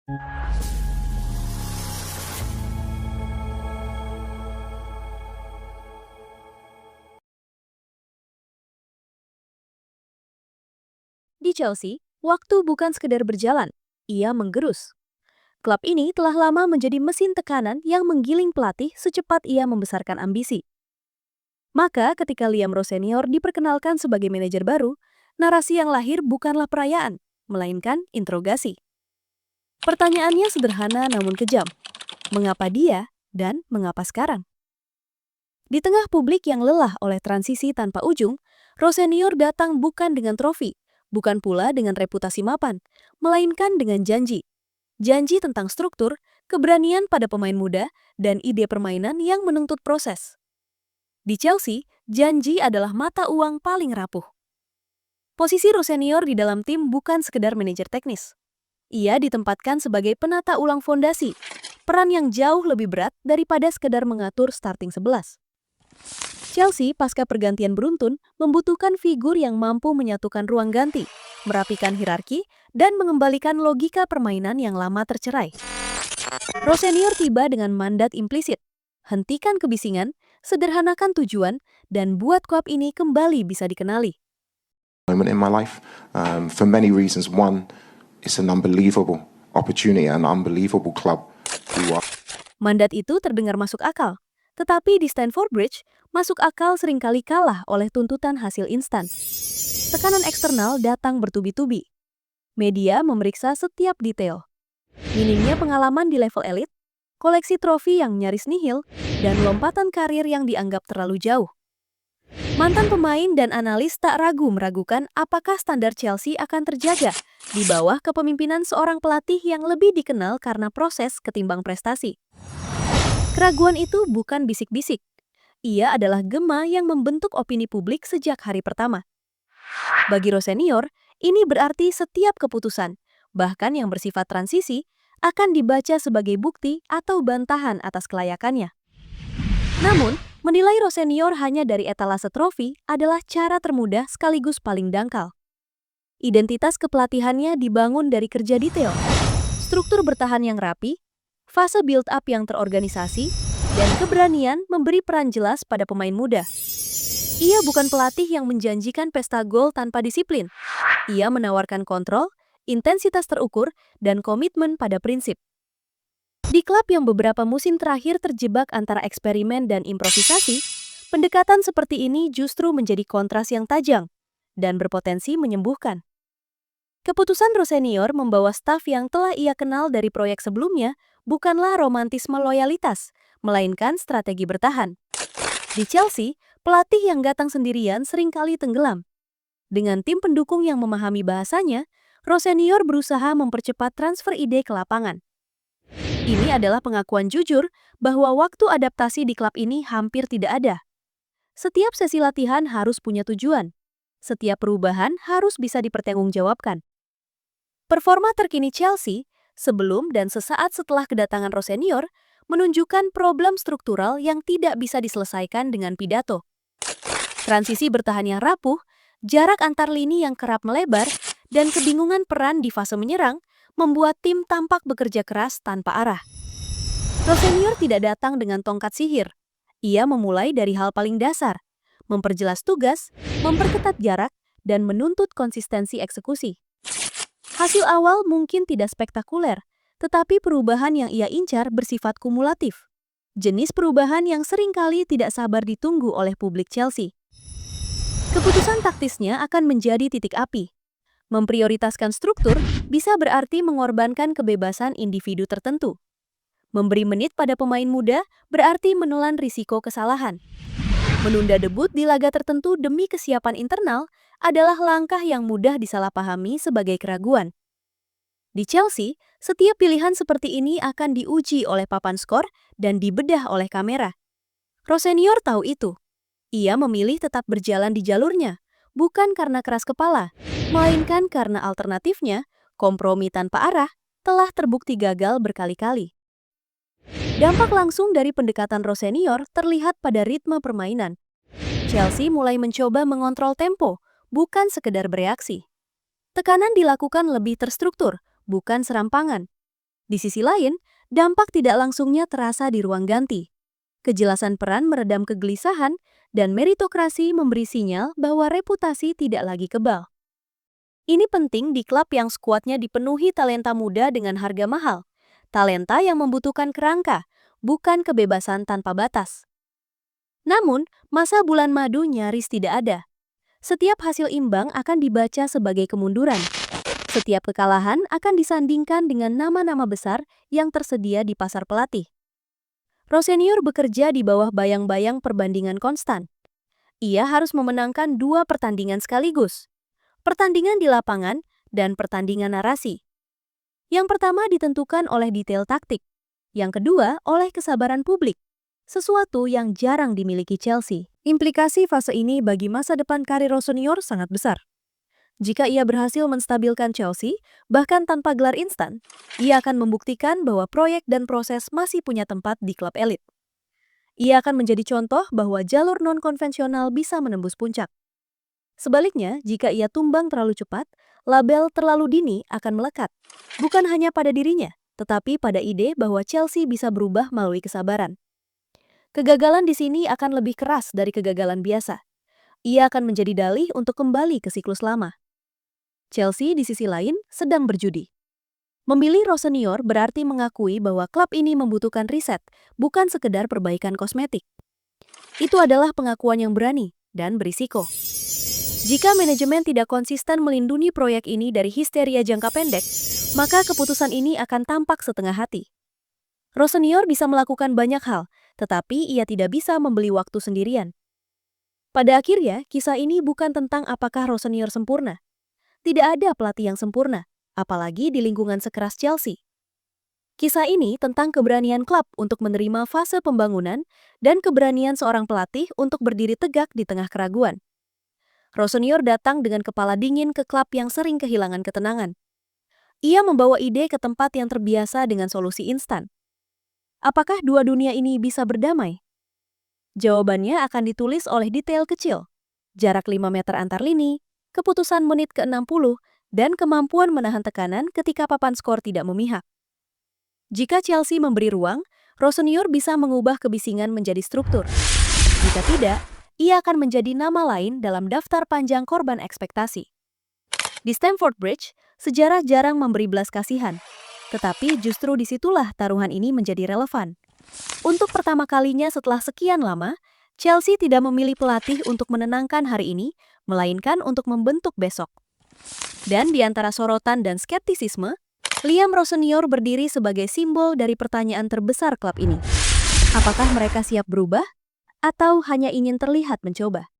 Di Chelsea, waktu bukan sekedar berjalan, ia menggerus. Klub ini telah lama menjadi mesin tekanan yang menggiling pelatih secepat ia membesarkan ambisi. Maka ketika Liam Rowe Senior diperkenalkan sebagai manajer baru, narasi yang lahir bukanlah perayaan, melainkan interogasi. Pertanyaannya sederhana namun kejam. Mengapa dia dan mengapa sekarang? Di tengah publik yang lelah oleh transisi tanpa ujung, Rowe Senior datang bukan dengan trofi, bukan pula dengan reputasi mapan, melainkan dengan janji. Janji tentang struktur, keberanian pada pemain muda, dan ide permainan yang menuntut proses. Di Chelsea, janji adalah mata uang paling rapuh. Posisi Rowe Senior di dalam tim bukan sekedar manajer teknis. Ia ditempatkan sebagai penata ulang fondasi, peran yang jauh lebih berat daripada sekedar mengatur starting 11. Chelsea pasca pergantian beruntun membutuhkan figur yang mampu menyatukan ruang ganti, merapikan hierarki, dan mengembalikan logika permainan yang lama tercerai. Rowe Senior tiba dengan mandat implisit, hentikan kebisingan, sederhanakan tujuan, dan buat klub ini kembali bisa dikenali. Moment in my life, for many reasons. One, it's an unbelievable opportunity, an unbelievable club. Mandat itu terdengar masuk akal, tetapi di Stamford Bridge, masuk akal seringkali kalah oleh tuntutan hasil instan. Tekanan eksternal datang bertubi-tubi. Media memeriksa setiap detail. Minimnya pengalaman di level elit, koleksi trofi yang nyaris nihil, dan lompatan karir yang dianggap terlalu jauh. Mantan pemain dan analis tak ragu meragukan apakah standar Chelsea akan terjaga di bawah kepemimpinan seorang pelatih yang lebih dikenal karena proses ketimbang prestasi. Keraguan itu bukan bisik-bisik. Ia adalah gema yang membentuk opini publik sejak hari pertama. Bagi Rowe Senior, ini berarti setiap keputusan, bahkan yang bersifat transisi, akan dibaca sebagai bukti atau bantahan atas kelayakannya. Namun, menilai Rowe Senior hanya dari etalase trofi adalah cara termudah sekaligus paling dangkal. Identitas kepelatihannya dibangun dari kerja detail, struktur bertahan yang rapi, fase build-up yang terorganisasi, dan keberanian memberi peran jelas pada pemain muda. Ia bukan pelatih yang menjanjikan pesta gol tanpa disiplin. Ia menawarkan kontrol, intensitas terukur, dan komitmen pada prinsip. Di klub yang beberapa musim terakhir terjebak antara eksperimen dan improvisasi, pendekatan seperti ini justru menjadi kontras yang tajam dan berpotensi menyembuhkan. Keputusan Rowe Senior membawa staf yang telah ia kenal dari proyek sebelumnya bukanlah romantisme loyalitas, melainkan strategi bertahan. Di Chelsea, pelatih yang datang sendirian seringkali tenggelam. Dengan tim pendukung yang memahami bahasanya, Rowe Senior berusaha mempercepat transfer ide ke lapangan. Ini adalah pengakuan jujur bahwa waktu adaptasi di klub ini hampir tidak ada. Setiap sesi latihan harus punya tujuan. Setiap perubahan harus bisa dipertanggungjawabkan. Performa terkini Chelsea, sebelum dan sesaat setelah kedatangan Rowe Senior, menunjukkan problem struktural yang tidak bisa diselesaikan dengan pidato. Transisi bertahan yang rapuh, jarak antar lini yang kerap melebar, dan kebingungan peran di fase menyerang membuat tim tampak bekerja keras tanpa arah. Rowe Senior tidak datang dengan tongkat sihir. Ia memulai dari hal paling dasar, memperjelas tugas, memperketat jarak, dan menuntut konsistensi eksekusi. Hasil awal mungkin tidak spektakuler, tetapi perubahan yang ia incar bersifat kumulatif. Jenis perubahan yang seringkali tidak sabar ditunggu oleh publik Chelsea. Keputusan taktisnya akan menjadi titik api. Memprioritaskan struktur bisa berarti mengorbankan kebebasan individu tertentu. Memberi menit pada pemain muda berarti menelan risiko kesalahan. Menunda debut di laga tertentu demi kesiapan internal adalah langkah yang mudah disalahpahami sebagai keraguan. Di Chelsea, setiap pilihan seperti ini akan diuji oleh papan skor dan dibedah oleh kamera. Rowe Senior tahu itu. Ia memilih tetap berjalan di jalurnya, bukan karena keras kepala, melainkan karena alternatifnya, kompromi tanpa arah, telah terbukti gagal berkali-kali. Dampak langsung dari pendekatan Rowe Senior terlihat pada ritme permainan. Chelsea mulai mencoba mengontrol tempo, bukan sekedar bereaksi. Tekanan dilakukan lebih terstruktur, bukan serampangan. Di sisi lain, dampak tidak langsungnya terasa di ruang ganti. Kejelasan peran meredam kegelisahan, dan meritokrasi memberi sinyal bahwa reputasi tidak lagi kebal. Ini penting di klub yang skuadnya dipenuhi talenta muda dengan harga mahal. Talenta yang membutuhkan kerangka, bukan kebebasan tanpa batas. Namun, masa bulan madu nyaris tidak ada. Setiap hasil imbang akan dibaca sebagai kemunduran. Setiap kekalahan akan disandingkan dengan nama-nama besar yang tersedia di pasar pelatih. Rosenior bekerja di bawah bayang-bayang perbandingan konstan. Ia harus memenangkan 2 pertandingan sekaligus. Pertandingan di lapangan dan pertandingan narasi. Yang pertama ditentukan oleh detail taktik. Yang kedua oleh kesabaran publik. Sesuatu yang jarang dimiliki Chelsea. Implikasi fase ini bagi masa depan karir Rosenior sangat besar. Jika ia berhasil menstabilkan Chelsea, bahkan tanpa gelar instan, ia akan membuktikan bahwa proyek dan proses masih punya tempat di klub elit. Ia akan menjadi contoh bahwa jalur non-konvensional bisa menembus puncak. Sebaliknya, jika ia tumbang terlalu cepat, label terlalu dini akan melekat. Bukan hanya pada dirinya, tetapi pada ide bahwa Chelsea bisa berubah melalui kesabaran. Kegagalan di sini akan lebih keras dari kegagalan biasa. Ia akan menjadi dalih untuk kembali ke siklus lama. Chelsea di sisi lain sedang berjudi. Memilih Rosenior berarti mengakui bahwa klub ini membutuhkan riset, bukan sekedar perbaikan kosmetik. Itu adalah pengakuan yang berani dan berisiko. Jika manajemen tidak konsisten melindungi proyek ini dari histeria jangka pendek, maka keputusan ini akan tampak setengah hati. Rosenior bisa melakukan banyak hal, tetapi ia tidak bisa membeli waktu sendirian. Pada akhirnya, kisah ini bukan tentang apakah Rosenior sempurna. Tidak ada pelatih yang sempurna, apalagi di lingkungan sekeras Chelsea. Kisah ini tentang keberanian klub untuk menerima fase pembangunan dan keberanian seorang pelatih untuk berdiri tegak di tengah keraguan. Rosenior datang dengan kepala dingin ke klub yang sering kehilangan ketenangan. Ia membawa ide ke tempat yang terbiasa dengan solusi instan. Apakah dua dunia ini bisa berdamai? Jawabannya akan ditulis oleh detail kecil. Jarak 5 meter antar lini, keputusan menit ke-60, dan kemampuan menahan tekanan ketika papan skor tidak memihak. Jika Chelsea memberi ruang, Rosenior bisa mengubah kebisingan menjadi struktur. Jika tidak, ia akan menjadi nama lain dalam daftar panjang korban ekspektasi. Di Stamford Bridge, sejarah jarang memberi belas kasihan. Tetapi justru disitulah taruhan ini menjadi relevan. Untuk pertama kalinya setelah sekian lama, Chelsea tidak memilih pelatih untuk menenangkan hari ini, melainkan untuk membentuk besok. Dan di antara sorotan dan skeptisisme, Liam Rosenior berdiri sebagai simbol dari pertanyaan terbesar klub ini. Apakah mereka siap berubah? Atau hanya ingin terlihat mencoba?